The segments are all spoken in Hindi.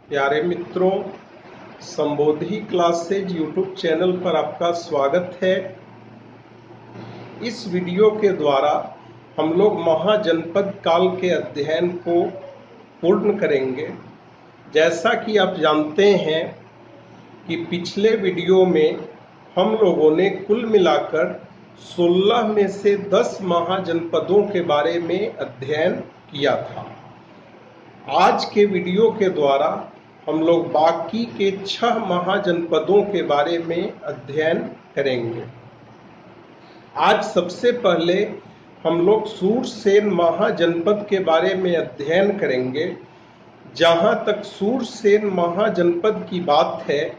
प्यारे मित्रों, संबोधि क्लासेज यूट्यूब चैनल पर आपका स्वागत है। इस वीडियो के द्वारा हम लोग महाजनपद काल के अध्ययन को पूर्ण करेंगे। जैसा कि आप जानते हैं कि पिछले वीडियो में हम लोगों ने कुल मिलाकर 16 में से 10 महाजनपदों के बारे में अध्ययन किया था। आज के वीडियो के द्वारा हम लोग बाकी के 6 महाजनपदों के बारे में अध्ययन करेंगे। आज सबसे पहले हम लोग सूरसेन महाजनपद के बारे में अध्ययन करेंगे। जहां तक सूरसेन महाजनपद की बात है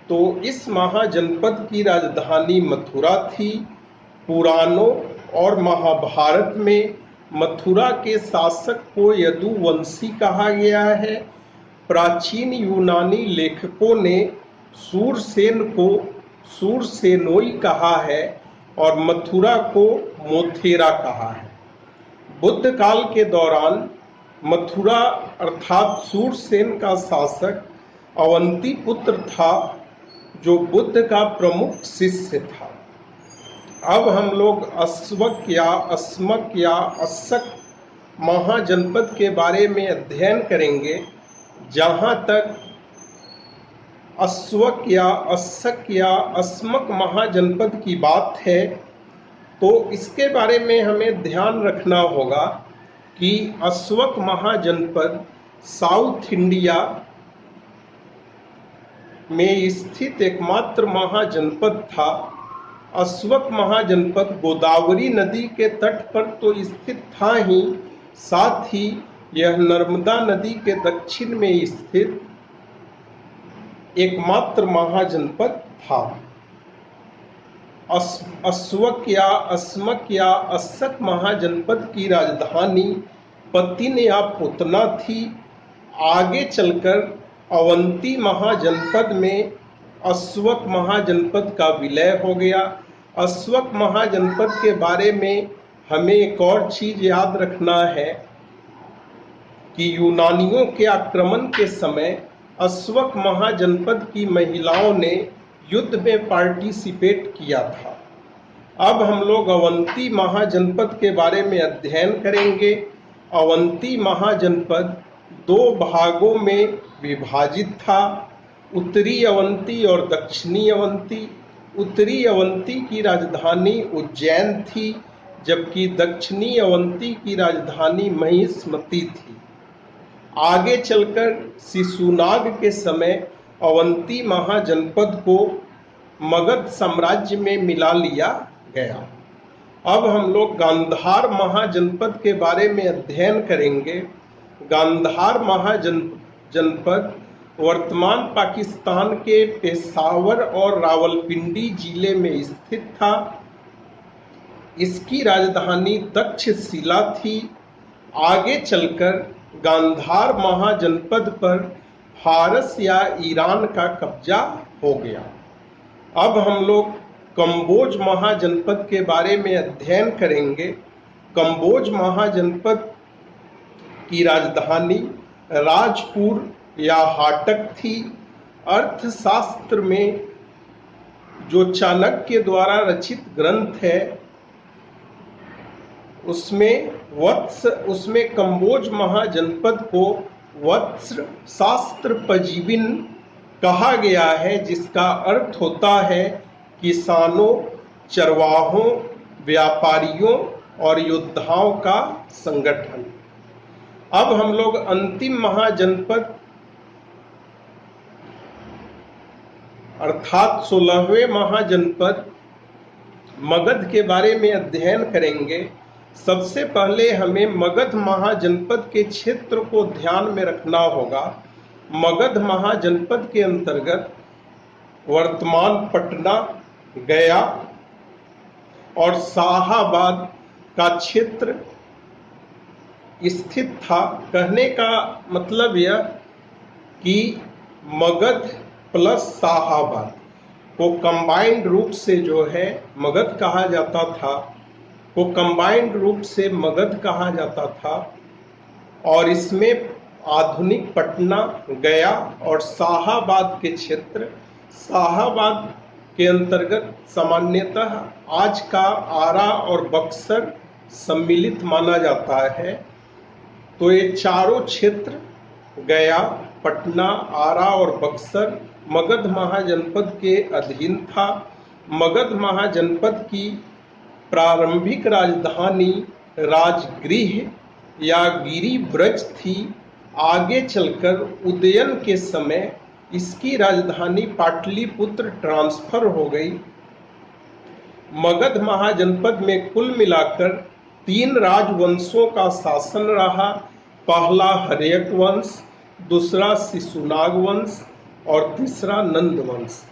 तो इस महाजनपद की राजधानी मथुरा थी। पुराणों और महाभारत में मथुरा के शासक को यदुवंशी कहा गया है। प्राचीन यूनानी लेखकों ने सूरसेन को सूरसेनोई कहा है और मथुरा को मोथेरा कहा है। बुद्ध काल के दौरान मथुरा अर्थात सूरसेन का शासक अवंती पुत्र था, जो बुद्ध का प्रमुख शिष्य था। अब हम लोग अस्वक या अस्मक या अस्सक महाजनपद के बारे में अध्ययन करेंगे। जहां तक अस्वक या अस्सक या अस्मक महाजनपद की बात है तो इसके बारे में हमें ध्यान रखना होगा कि अस्वक महाजनपद साउथ इंडिया में स्थित एकमात्र महाजनपद था। अस्वक महाजनपद गोदावरी नदी के तट पर तो स्थित था ही, साथ ही यह नर्मदा नदी के दक्षिण में स्थित एकमात्र महाजनपद था। अस्वक या अस्मक या अस्सक महाजनपद की राजधानी पतिन या पुतना थी। आगे चलकर अवंती महाजनपद में अस्वक महाजनपद का विलय हो गया। अस्वक महाजनपद के बारे में हमें एक और चीज याद रखना है कि यूनानियों के आक्रमण के समय अस्वक महाजनपद की महिलाओं ने युद्ध में पार्टिसिपेट किया था। अब हम लोग अवंती महाजनपद के बारे में अध्ययन करेंगे। अवंती महाजनपद 2 भागों में विभाजित था, उत्तरी अवंती और दक्षिणी अवंती। उत्तरी अवंती की राजधानी उज्जैन थी, जबकि दक्षिणी अवंती की राजधानी महिष्मती थी। आगे चलकर शिशुनाग के समय अवंती महाजनपद को मगध साम्राज्य में मिला लिया गया। अब हम लोग गांधार महाजनपद के बारे में अध्ययन करेंगे। गांधार महाजनपद वर्तमान पाकिस्तान के पेशावर और रावलपिंडी जिले में स्थित था। इसकी राजधानी तक्षशिला थी। आगे चलकर गांधार महाजनपद पर फारस या ईरान का कब्जा हो गया। अब हम लोग कंबोज महाजनपद के बारे में अध्ययन करेंगे। कंबोज महाजनपद की राजधानी राजपुर या हाटक थी। अर्थशास्त्र में जो चाणक्य द्वारा रचित ग्रंथ है उसमें कंबोज महाजनपद को वत्स शास्त्र पजीविन कहा गया है, जिसका अर्थ होता है किसानों, चरवाहों, व्यापारियों और योद्धाओं का संगठन। अब हम लोग अंतिम महाजनपद अर्थात 16वें महाजनपद मगध के बारे में अध्ययन करेंगे। सबसे पहले हमें मगध महाजनपद के क्षेत्र को ध्यान में रखना होगा। मगध महाजनपद के अंतर्गत वर्तमान पटना, गया और शाहाबाद का क्षेत्र स्थित था। कहने का मतलब यह कि मगध प्लस शाहाबाद को कंबाइंड रूप से जो है मगध कहा जाता था, को कंबाइंड रूप से मगध कहा जाता था। और इसमें आधुनिक पटना, गया और शाहाबाद के क्षेत्र। शाहाबाद के अंतर्गत सामान्यतः आज का आरा और बक्सर सम्मिलित माना जाता है। तो ये चारों क्षेत्र गया, पटना, आरा और बक्सर मगध महाजनपद के अधीन था। मगध महाजनपद की प्रारंभिक राजधानी राजगृह या गिरिब्रज थी। आगे चलकर उदयन के समय इसकी राजधानी पाटलिपुत्र ट्रांसफर हो गई। मगध महाजनपद में कुल मिलाकर 3 राजवंशों का शासन रहा। पहला हर्यक वंश, दूसरा शिशुनाग वंश और तीसरा नंद वंश।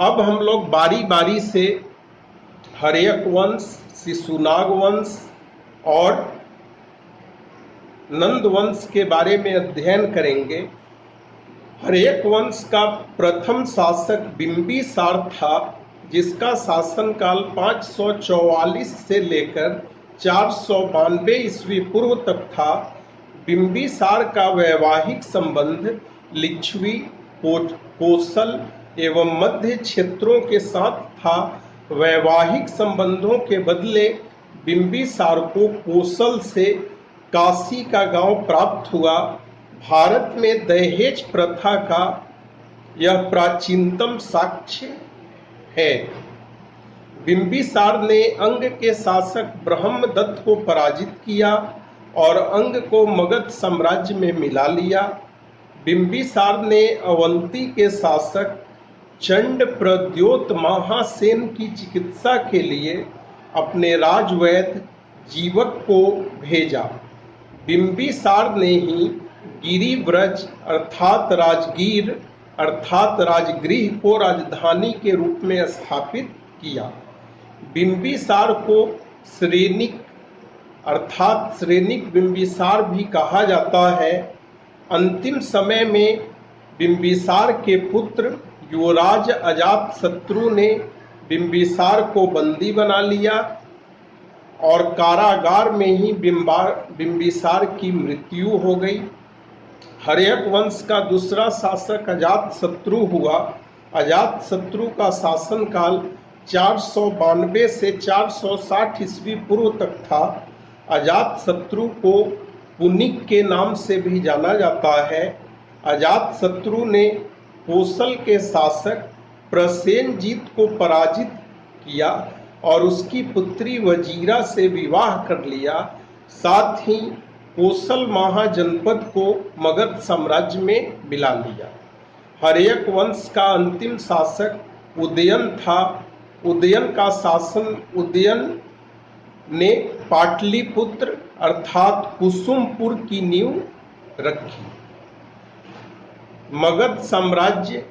अब हम लोग बारी बारी से हर्यक वंश, शिशुनाग वंश और नंद वंश के बारे में अध्ययन करेंगे। हर्यक वंश का प्रथम शासक बिंबिसार था, जिसका शासनकाल 544 से लेकर 492 ईस्वी पूर्व तक था। बिंबिसार का वैवाहिक संबंध लिच्छवी, कोसल एवं मध्य क्षेत्रों के साथ था। वैवाहिक संबंधों के बदले बिंबिसार को कोसल से काशी का गांव प्राप्त हुआ। भारत में दहेज प्रथा का यह प्राचीनतम साक्ष्य है। बिंबिसार ने अंग के शासक ब्रह्मदत्त को पराजित किया और अंग को मगध साम्राज्य में मिला लिया। बिंबिसार ने अवंती के शासक चंड प्रद्योत महासेन की चिकित्सा के लिए अपने राजवैद्य जीवक को भेजा। बिंबिसार ने ही गिरिब्रज अर्थात राजगीर अर्थात राजगृह को राजधानी के रूप में स्थापित किया। बिंबिसार को श्रेनिक अर्थात श्रेनिक बिंबिसार भी कहा जाता है। अंतिम समय में बिंबिसार के पुत्र युवराज अजातशत्रु ने बिंबिसार को बंदी बना लिया और कारागार में ही बिंबिसार की मृत्यु हो गई। हर्यक वंश का दूसरा शासक अजातशत्रु हुआ। अजातशत्रु का शासनकाल 492 से 460 ईस्वी पूर्व तक था। अजातशत्रु को पुनिक के नाम से भी जाना जाता है। अजातशत्रु ने कोसल के शासक प्रसेनजीत को पराजित किया और उसकी पुत्री वजीरा से विवाह कर लिया। साथ ही कोसल महाजनपद को मगध साम्राज्य में मिला लिया। हर्यक वंश का अंतिम शासक उदयन था। उदयन ने पाटलिपुत्र अर्थात कुसुमपुर की नींव रखी। मगध साम्राज्य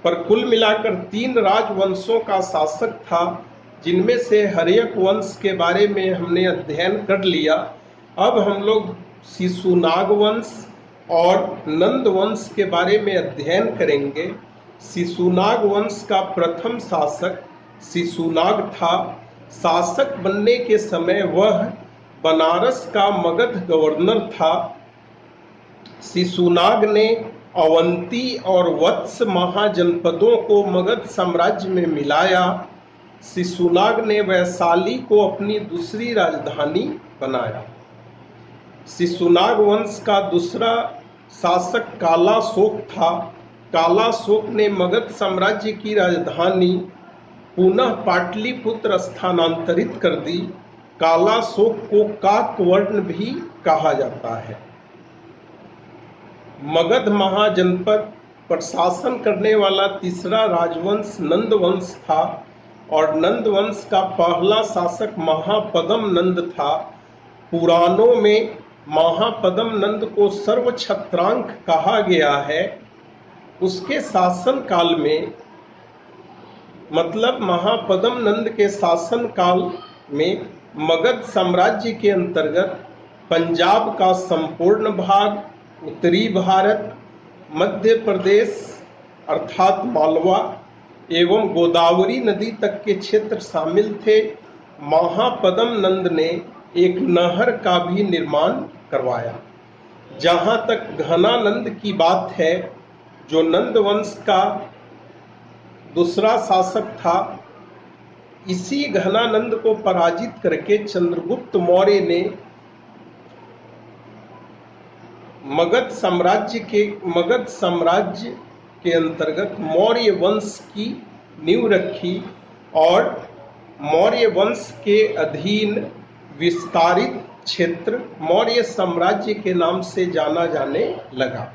पर कुल मिलाकर 3 राजवंशों का शासक था, जिनमें से हर्यक वंश के बारे में हमने अध्ययन कर लिया। अब हम लोग शिशुनाग वंश और नंद वंश के बारे में अध्ययन करेंगे। शिशुनाग वंश का प्रथम शासक शिशुनाग था। शासक बनने के समय वह बनारस का मगध गवर्नर था। शिशुनाग ने अवंती और वत्स महाजनपदों को मगध साम्राज्य में मिलाया। शिशुनाग ने वैशाली को अपनी दूसरी राजधानी बनाया। शिशुनाग वंश का दूसरा शासक कालाशोक था। कालाशोक ने मगध साम्राज्य की राजधानी पुनः पाटलिपुत्र स्थानांतरित कर दी। कालाशोक को काकवर्ण भी कहा जाता है। मगध महाजनपद पर शासन करने वाला तीसरा राजवंश नंद वंश था और नंद वंश का पहला शासक महापदम नंद था। पुराणों में महापदम नंद को सर्वछत्रांक कहा गया है। उसके शासन काल में मतलब महापदम नंद के शासन काल में मगध साम्राज्य के अंतर्गत पंजाब का संपूर्ण भाग, उत्तरी भारत, मध्य प्रदेश अर्थात मालवा एवं गोदावरी नदी तक के क्षेत्र शामिल थे। महापदम नंद ने एक नहर का भी निर्माण करवाया। जहाँ तक घनानंद की बात है, जो नंद वंश का दूसरा शासक था, इसी घनानंद को पराजित करके चंद्रगुप्त मौर्य ने मगध साम्राज्य के अंतर्गत मौर्य वंश की नींव रखी और मौर्य वंश के अधीन विस्तारित क्षेत्र मौर्य साम्राज्य के नाम से जाना जाने लगा।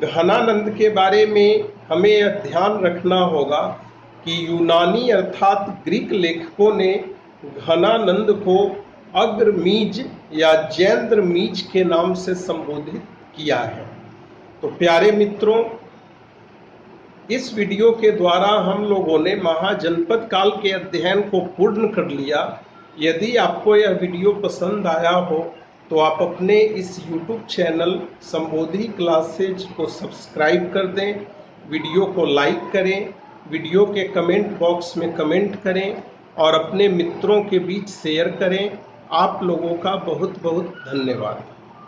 घनानंद के बारे में हमें यह ध्यान रखना होगा कि यूनानी अर्थात ग्रीक लेखकों ने घनानंद को अग्रमीज या जैंद्रमीज के नाम से संबोधित किया है। तो प्यारे मित्रों, इस वीडियो के द्वारा हम लोगों ने महाजनपद काल के अध्ययन को पूर्ण कर लिया। यदि आपको यह वीडियो पसंद आया हो तो आप अपने इस YouTube चैनल संबोधि क्लासेज को सब्सक्राइब कर दें, वीडियो को लाइक करें, वीडियो के कमेंट बॉक्स में कमेंट करें और अपने मित्रों के बीच शेयर करें। आप लोगों का बहुत बहुत धन्यवाद।